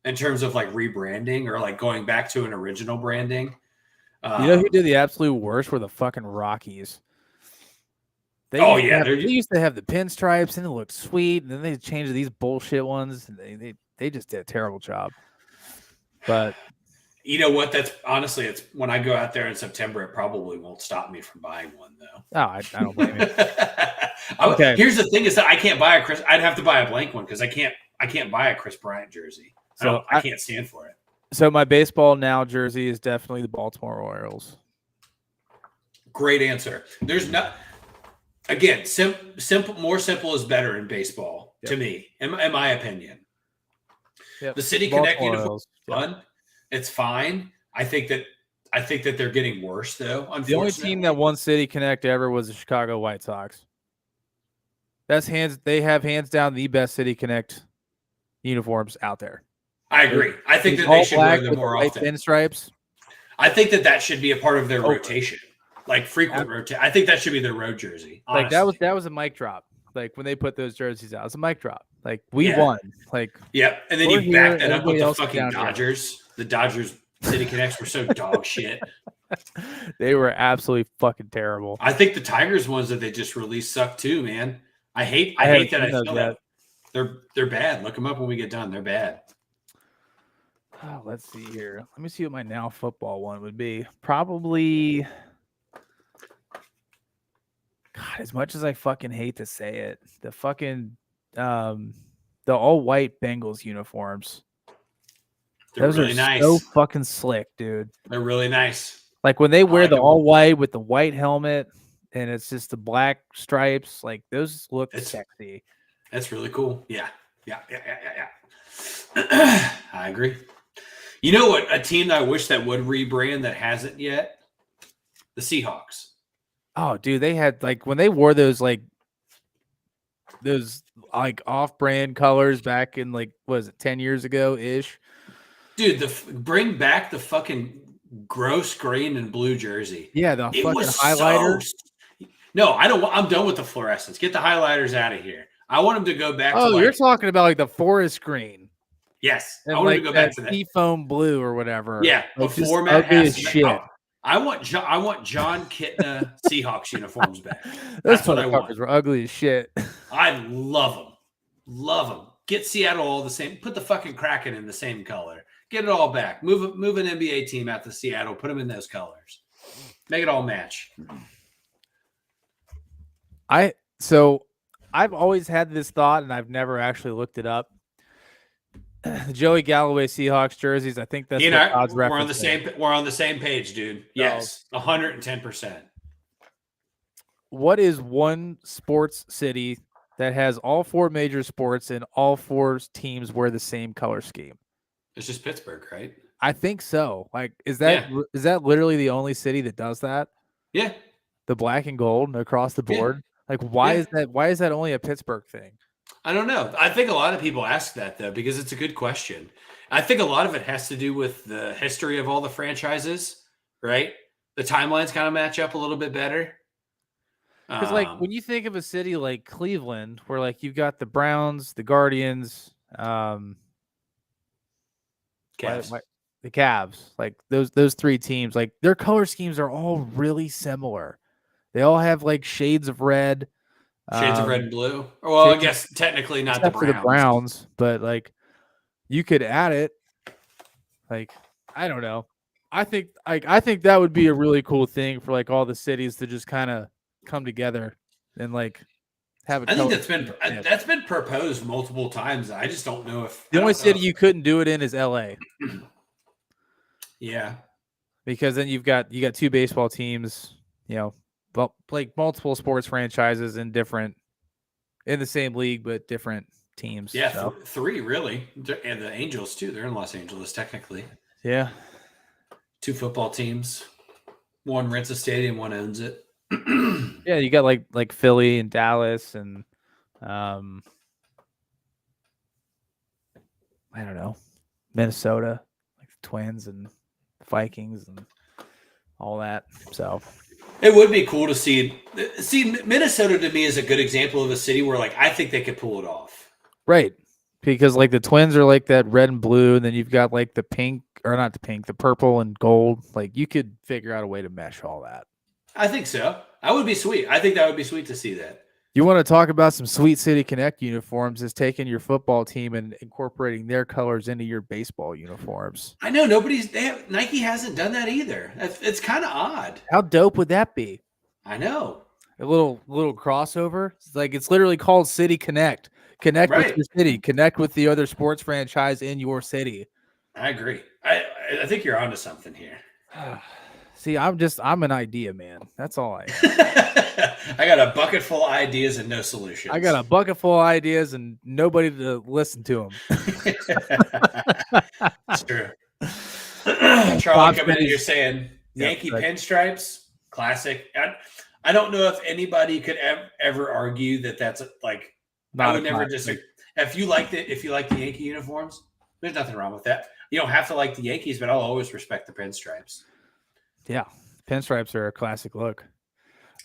in terms of like rebranding or like going back to an original branding. You know who did the absolute worst were the fucking Rockies. They used to have the pinstripes and it looked sweet, and then they changed these bullshit ones. And they just did a terrible job. But you know what? That's honestly, it's when I go out there in September, it probably won't stop me from buying one, though. Oh, I don't blame you. Okay. Here's the thing: is that I can't buy I'd have to buy a blank one because I can't buy a Chris Bryant jersey. So I can't stand for it. So my baseball now jersey is definitely the Baltimore Orioles. Great answer. There's not. Again, simple. More simple is better in baseball to me, in my opinion. Yep. The City Baltimore Connect uniform Orioles. is fun. It's fine. I think that they're getting worse though. Unfortunately, The only team that won City Connect ever was the Chicago White Sox. They have hands down the best City Connect uniforms out there. I agree. I think that they should wear them more often. Pinstripes. I think that should be a part of their rotation, like frequent rotation. I think that should be their road jersey. Honestly. Like that was a mic drop. Like when they put those jerseys out, it's a mic drop. Like we won. Like yeah, and then you back that up with the fucking Dodgers. The Dodgers City Connects were so dog shit. They were absolutely fucking terrible. I think the Tigers ones that they just released suck too, man. I hate that. I feel that they're bad. Look them up when we get done. They're bad. Oh, let's see here. Let me see what my Now Football one would be. Probably. God, as much as I fucking hate to say it, the fucking the all white Bengals uniforms. Those really nice. So fucking slick, dude. They're really nice. Like when they wear the all white with the white helmet and it's just the black stripes, like those look sexy. That's really cool. Yeah. I agree. You know what? A team that I wish that would rebrand that hasn't yet? The Seahawks. Oh, dude, they had like when they wore those off-brand colors back in like what was it 10 years ago ish? Dude, bring back the fucking gross green and blue jersey. Yeah, the fucking highlighter. No, I don't. I'm done with the fluorescents. Get the highlighters out of here. I want them to go back. Oh, you're talking about like the forest green. Yes, and I want to go back to that seafoam blue or whatever. Yeah, like before Matt has shit. I want John Kitna Seahawks uniforms back. That's what I want. Were ugly as shit. I love them. Love them. Get Seattle all the same. Put the fucking Kraken in the same color. Get it all back. Move an NBA team out to Seattle. Put them in those colors. Make it all match. I've always had this thought, and I've never actually looked it up. Joey Galloway Seahawks jerseys. I think that's God's we're on the same. We're on the same page, dude. Yes, 110%. What is one sports city that has all four major sports and all four teams wear the same color scheme? It's just Pittsburgh, right? I think so. Like, is that literally the only city that does that? Yeah. The black and gold across the board. Like, why is that? Why is that only a Pittsburgh thing? I don't know. I think a lot of people ask that though because it's a good question. I think a lot of it has to do with the history of all the franchises, right? The timelines kind of match up a little bit better. Because like when you think of a city like Cleveland, where like you've got the Browns, the Guardians, Cavs. The Cavs, like those three teams, like their color schemes are all really similar. They all have like shades of red. Shades of red and blue. Well, I guess technically not the Browns. For the Browns, but like you could add it. Like I don't know. I think that would be a really cool thing for like all the cities to just kind of come together and like have a. I think that's been proposed multiple times. I just don't know if the only city you couldn't do it in is LA. Yeah, because then you got two baseball teams. Well, like multiple sports franchises in the same league, but different teams. Yeah, so. Three really, and the Angels too. They're in Los Angeles technically. Yeah, 2 football teams. One rents a stadium, one owns it. Yeah, you got like Philly and Dallas and I don't know, Minnesota, like the Twins and Vikings and all that. So. It would be cool to see Minnesota to me is a good example of a city where like I think they could pull it off. Right. Because like the Twins are like that red and blue, and then you've got like the purple and gold. Like you could figure out a way to mesh all that. I think so. That would be sweet. I think that would be sweet to see that. You want to talk about some sweet City Connect uniforms is taking your football team and incorporating their colors into your baseball uniforms. I know Nike hasn't done that either. It's kind of odd. How dope would that be? I know. A little crossover. It's literally called City Connect. Connect with your city. Connect with the other sports franchise in your city. I agree. I think you're onto something here. See, I'm an idea man. That's all I am. I got a bucket full of ideas and no solutions. I got a bucket full of ideas and nobody to listen to them. It's true. Charlie coming in Pennies. here saying Yeah, Yankee but- pinstripes, classic. I don't know if anybody could ever argue that that's like. Not I a would never classic. disagree. If you like the Yankee uniforms, there's nothing wrong with that. You don't have to like the Yankees, but I'll always respect the pinstripes. Yeah, pinstripes are a classic look.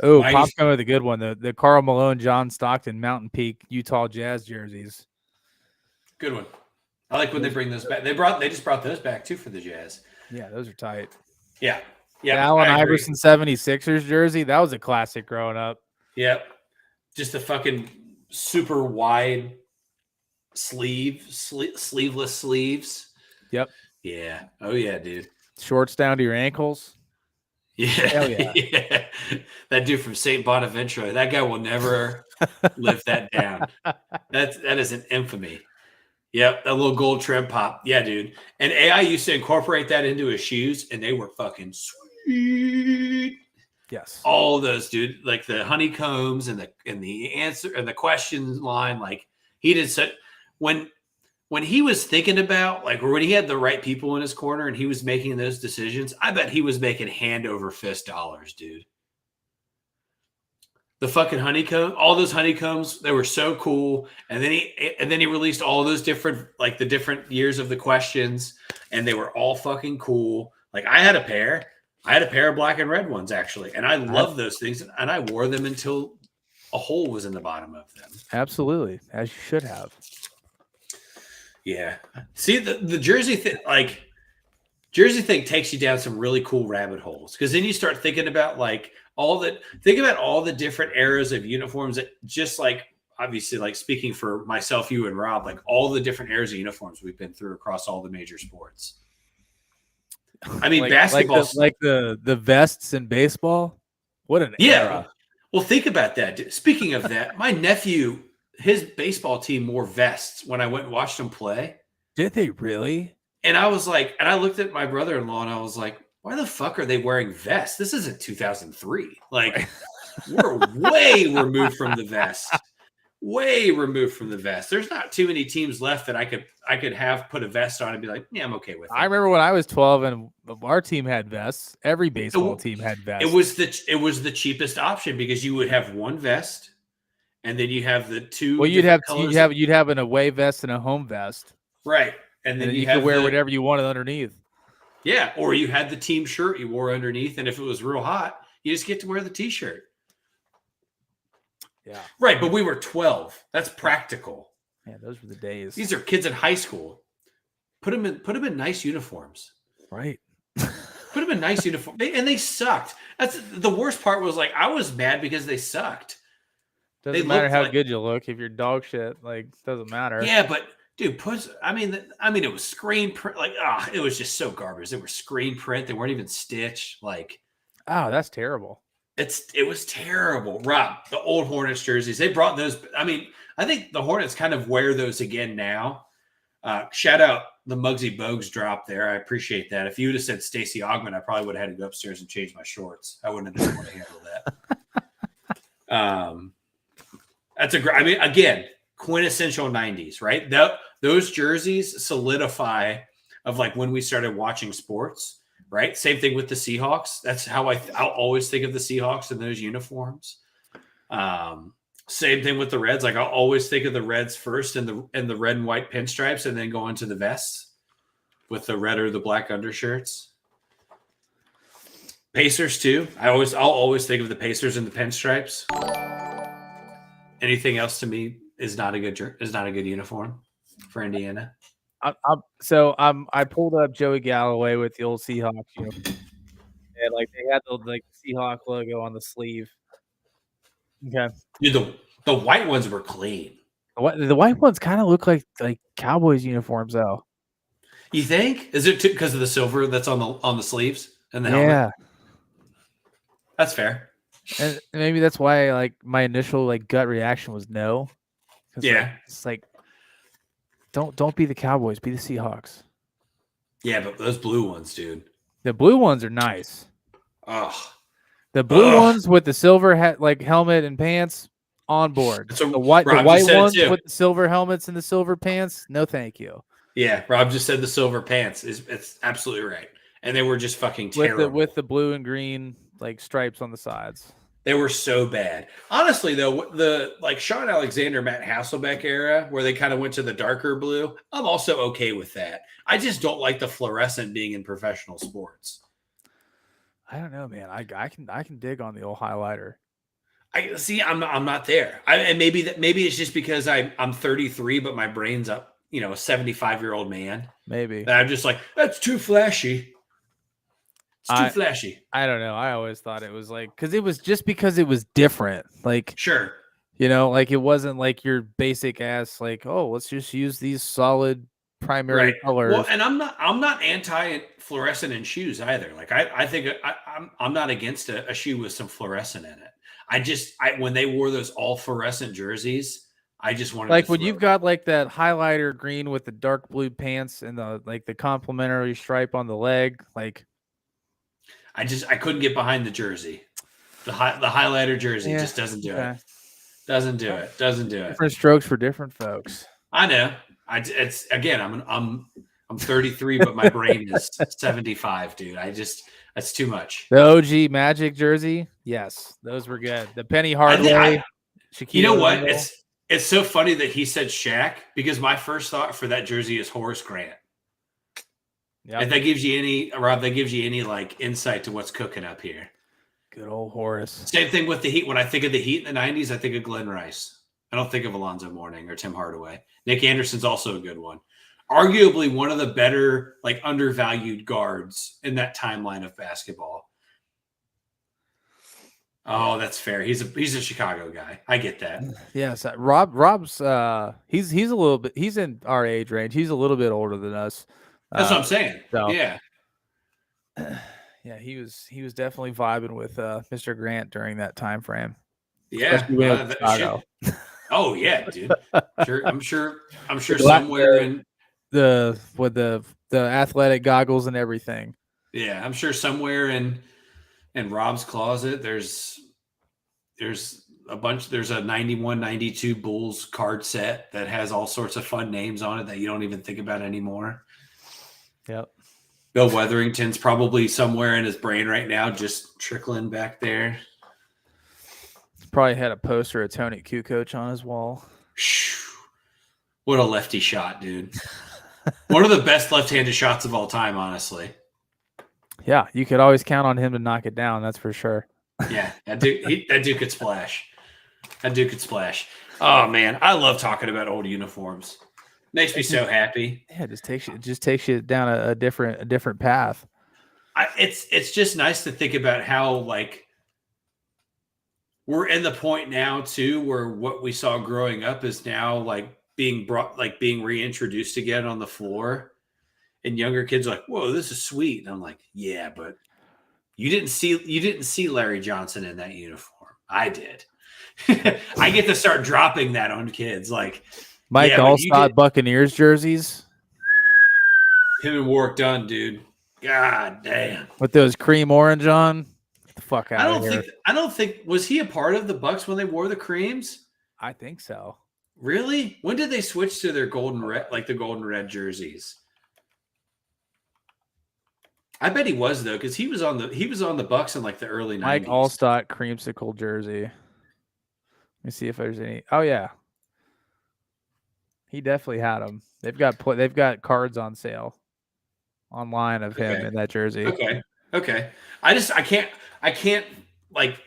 Oh, Why Pop's is- coming with a good one. The Karl Malone, John Stockton, Mountain Peak, Utah Jazz jerseys. Good one. I like when they bring those back. They just brought those back too for the Jazz. Yeah, those are tight. Yeah. The Yeah. Allen Iverson 76ers jersey, that was a classic growing up. Yep. Just the fucking super wide sleeveless sleeves. Yep. Yeah. Oh yeah, dude. Shorts down to your ankles. Yeah. Hell yeah. Yeah. That dude from St. Bonaventure, that guy will never live that down. That is an infamy. Yep, that little gold trim pop. Yeah, dude. And AI used to incorporate that into his shoes, and they were fucking sweet. Yes. All of those, dude. Like the honeycombs and the answer and the question line. Like he did such when he was thinking about like when he had the right people in his corner and he was making those decisions. I bet he was making hand over fist dollars, dude. The fucking honeycomb, all those honeycombs, they were so cool. And then he released all those different, like the different years of the questions, and they were all fucking cool. Like I had a pair of black and red ones actually, and I love those things, and I wore them until a hole was in the bottom of them. Absolutely, as you should have. Yeah. See the jersey thing, like jersey thing takes you down some really cool rabbit holes because then you start thinking about like all the different eras of uniforms that just like obviously like speaking for myself, you and Rob, like all the different eras of uniforms we've been through across all the major sports. I mean, basketball, like the vests in baseball. What an era! Well, think about that. Dude. Speaking of that, my nephew, his baseball team wore vests when I went and watched them play. Did they really? And I was like, and I looked at my brother-in-law and I was like, why the fuck are they wearing vests? This isn't 2003. Like, we're way removed from the vest. Way removed from the vest. There's not too many teams left that I could have put a vest on and be like, yeah, I'm okay with it. I remember when I was 12 and our team had vests. Every baseball team had vests. It was the cheapest option because you would have one vest, and then you have the two. Well, you'd have an away vest and a home vest, right? And then you could wear whatever you wanted underneath. Yeah, or you had the team shirt you wore underneath, and if it was real hot, you just get to wear the t-shirt. Yeah. Right, but we were 12. That's practical. Man, those were the days. These are kids in high school. Put them in nice uniforms. Right. Put them in nice uniforms. And they sucked. That's the worst part was like I was mad because they sucked. Doesn't matter how good you look if you're dog shit. Like doesn't matter. Yeah, but dude, I mean, it was screen print. Like, it was just so garbage. They were screen print. They weren't even stitched. Like, oh, that's terrible. It was terrible. Rob, the old Hornets jerseys, they brought those. I mean, I think the Hornets kind of wear those again now. Shout out the Muggsy Bogues drop there. I appreciate that. If you would have said Stacey Augmon, I probably would have had to go upstairs and change my shorts. I wouldn't have known how to handle that. That's a great. I mean, again, quintessential 90s, right? Those jerseys solidify of like when we started watching sports, right? Same thing with the Seahawks. That's how I'll always think of the Seahawks in those uniforms. Same thing with the Reds. Like I'll always think of the Reds first and the red and white pinstripes, and then go into the vests with the red or the black undershirts. Pacers too. I'll always think of the Pacers and the pinstripes. Anything else to me is not a good uniform for Indiana. I pulled up Joey Galloway with the old Seahawks uniform, and like they had the Seahawk logo on the sleeve. Okay, Dude, the white ones were clean. The white ones kind of look like Cowboys uniforms, though. You think? Is it because of the silver that's on the sleeves and the helmet? Yeah, that's fair. And maybe that's why like my initial gut reaction was no. Yeah, it's like don't be the Cowboys, be the Seahawks. Yeah, but those blue ones, dude. The blue ones are nice. Oh, The blue ones with the silver helmet and pants on board. That's what The white Rob just said ones too. with the silver helmets and the silver pants. No, thank you. Yeah, Rob just said the silver pants it's absolutely right, and they were just fucking terrible. With the blue and green like stripes on the sides. They were so bad. Honestly, though, the like Sean Alexander, Matt Hasselbeck era, where they kind of went to the darker blue, I'm also okay with that. I just don't like the fluorescent being in professional sports. I don't know, man. I can dig on the old highlighter. I see. I'm not there. And maybe it's just because I'm 33, but my brain's up. A 75-year-old man. Maybe. And I'm just like, that's too flashy. It's too flashy. I don't know. I always thought it was like because it was different. Like sure. Like it wasn't like your basic ass like, oh, let's just use these solid primary colors. Well, and I'm not anti fluorescent in shoes either. Like I think I'm not against a shoe with some fluorescent in it. When they wore those all fluorescent jerseys, I just wanted like when you've got like that highlighter green with the dark blue pants and the complementary stripe on the leg. Like I couldn't get behind the jersey. The highlighter jersey just doesn't do it. Doesn't do it. Doesn't do it. Different strokes for different folks. I know. It's again. I'm 33, but my brain is 75, dude. That's too much. The OG Magic jersey, yes, those were good. The Penny Hardaway, Shaquille. You know what? It's so funny that he said Shaq because my first thought for that jersey is Horace Grant. Yeah. If that gives you any like insight to what's cooking up here. Good old Horace. Same thing with the Heat. When I think of the Heat in the 90s, I think of Glenn Rice. I don't think of Alonzo Mourning or Tim Hardaway. Nick Anderson's also a good one. Arguably one of the better, like undervalued guards in that timeline of basketball. Oh, that's fair. He's a Chicago guy. I get that. Yes, Rob's he's a little bit. He's in our age range. He's a little bit older than us. That's what I'm saying. So. Yeah. Yeah, he was definitely vibing with Mr. Grant during that time frame. Yeah. Oh yeah, dude. I'm sure somewhere in with the athletic goggles and everything. Yeah, I'm sure somewhere in Rob's closet there's a bunch. There's a 91, 92 Bulls card set that has all sorts of fun names on it that you don't even think about anymore. Yep. Bill Weatherington's probably somewhere in his brain right now, just trickling back there. Probably had a poster of Tony Kukoc on his wall. What a lefty shot, dude. One of the best left-handed shots of all time, honestly. Yeah, you could always count on him to knock it down, that's for sure. Yeah, that dude could splash. That dude could splash. Oh, man, I love talking about old uniforms. Makes me so happy. Yeah, it just takes you down a different path. It's just nice to think about how like we're in the point now too where what we saw growing up is now like being reintroduced again on the floor, and younger kids are like, whoa, this is sweet. And I'm like, yeah, but you didn't see Larry Johnson in that uniform. I did. I get to start dropping that on kids like. Mike Allstott Buccaneers jerseys. Him and Warwick Dunn, dude. God damn. With those cream orange on. Get the fuck out of here. I don't think was he a part of the Bucks when they wore the creams? I think so. Really? When did they switch to their golden red jerseys? I bet he was though, because he was on the Bucks in like the early 90s. Mike Allstott creamsicle jersey. Let me see if there's any. Oh yeah. He definitely had them. They've got cards on sale online of him in that jersey. Okay. I can't like.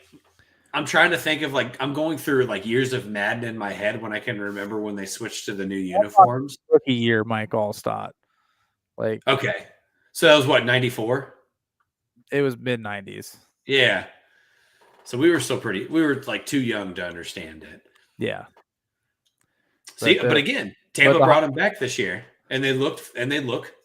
I'm trying to think of like I'm going through like years of Madden in my head when I can remember when they switched to the new uniforms. Rookie year, Mike Allstott. Like okay, so that was what 94. It was mid 90s. Yeah. So we were like too young to understand it. Yeah. But again, Tampa brought him back this year, and they look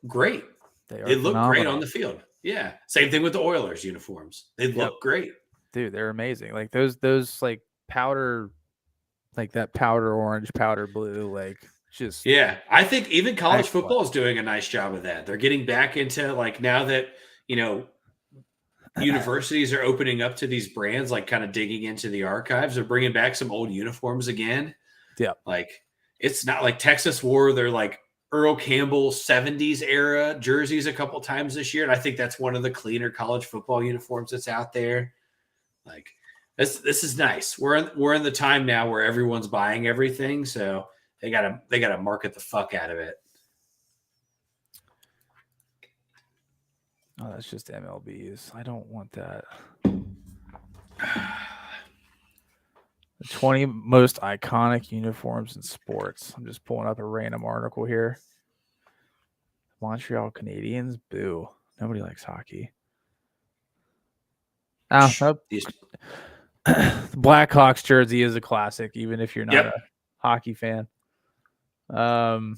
great. They look great on the field. Yeah, same thing with the Oilers uniforms. They look great, dude. They're amazing. Like those like powder, like that powder orange, powder blue. Like Just Yeah, I think even college excellent. football is doing a nice job of that. They're getting back into like now that universities are opening up to these brands, like kind of digging into the archives. They're bringing back some old uniforms again. Yeah. Like it's not like Texas wore their like Earl Campbell 70s era jerseys a couple times this year. And I think that's one of the cleaner college football uniforms that's out there. Like this is nice. We're in the time now where everyone's buying everything. So they gotta market the fuck out of it. Oh, that's just MLBs. I don't want that. The 20 most iconic uniforms in sports. I'm just pulling up a random article here. Montreal Canadiens. Boo. Nobody likes hockey. Oh, nope. The Blackhawks jersey is a classic, even if you're not a hockey fan. God,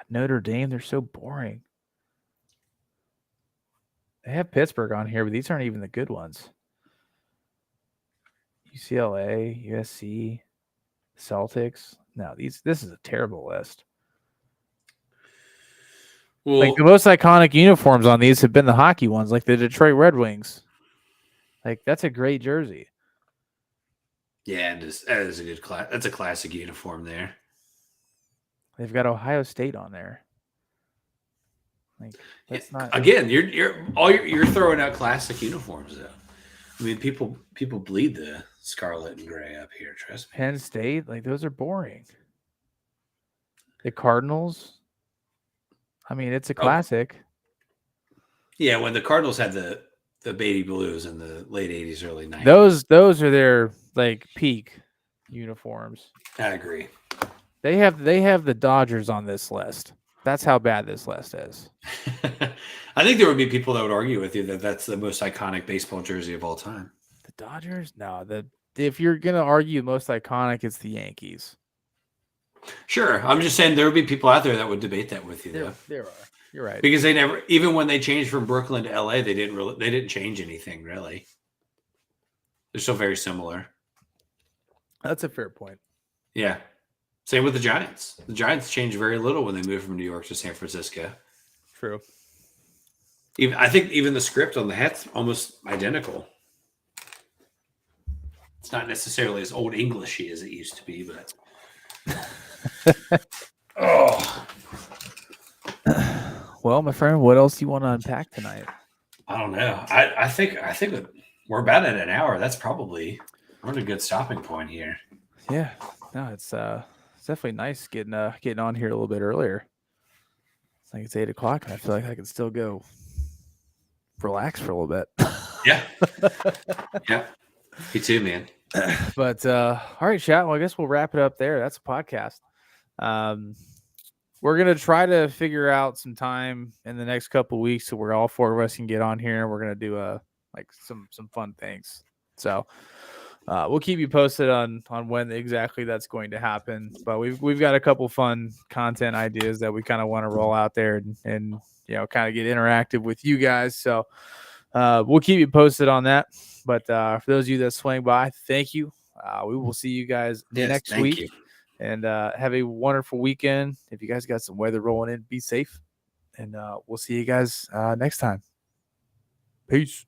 Notre Dame, they're so boring. They have Pittsburgh on here, but these aren't even the good ones. UCLA, USC, Celtics. No, this is a terrible list. Well, like the most iconic uniforms on these have been the hockey ones, like the Detroit Red Wings. Like that's a great jersey. Yeah, that is a good class. That's a classic uniform there. They've got Ohio State on there. Like that's not again. You're throwing out classic uniforms though. I mean, people bleed the scarlet and gray up here. Trust me. Penn State, like those are boring. The Cardinals. I mean, it's a classic. Yeah, when the Cardinals had the baby blues in the late 80s, early 90s. Those are their like peak uniforms. I agree. They have the Dodgers on this list. That's how bad this list is. I think there would be people that would argue with you that that's the most iconic baseball jersey of all time. The Dodgers? No, if you're going to argue most iconic, it's the Yankees. Sure. I'm just saying there would be people out there that would debate that with you, though. There are. You're right. Because they never, even when they changed from Brooklyn to LA, they didn't change anything really. They're still very similar. That's a fair point. Yeah. Same with the Giants. The Giants changed very little when they moved from New York to San Francisco. True. I think even the script on the hat's almost identical. It's not necessarily as old Englishy as it used to be, but Well, my friend, what else do you want to unpack tonight? I don't know. I think we're about at an hour. That's probably we're at a good stopping point here. Yeah. No, it's definitely nice getting on here a little bit earlier. It's like it's 8 o'clock, and I feel like I can still go relax for a little bit. Yeah. Yeah. Me too, man. But all right, chat. Well, I guess we'll wrap it up there. That's a podcast. We're gonna try to figure out some time in the next couple of weeks so we're all four of us can get on here and we're gonna do some fun things. So we'll keep you posted on when exactly that's going to happen. But we've got a couple fun content ideas that we kind of want to roll out there and kind of get interactive with you guys. So we'll keep you posted on that. But for those of you that swing by, thank you. We will see you guys next week. You. And have a wonderful weekend. If you guys got some weather rolling in, be safe. And we'll see you guys next time. Peace.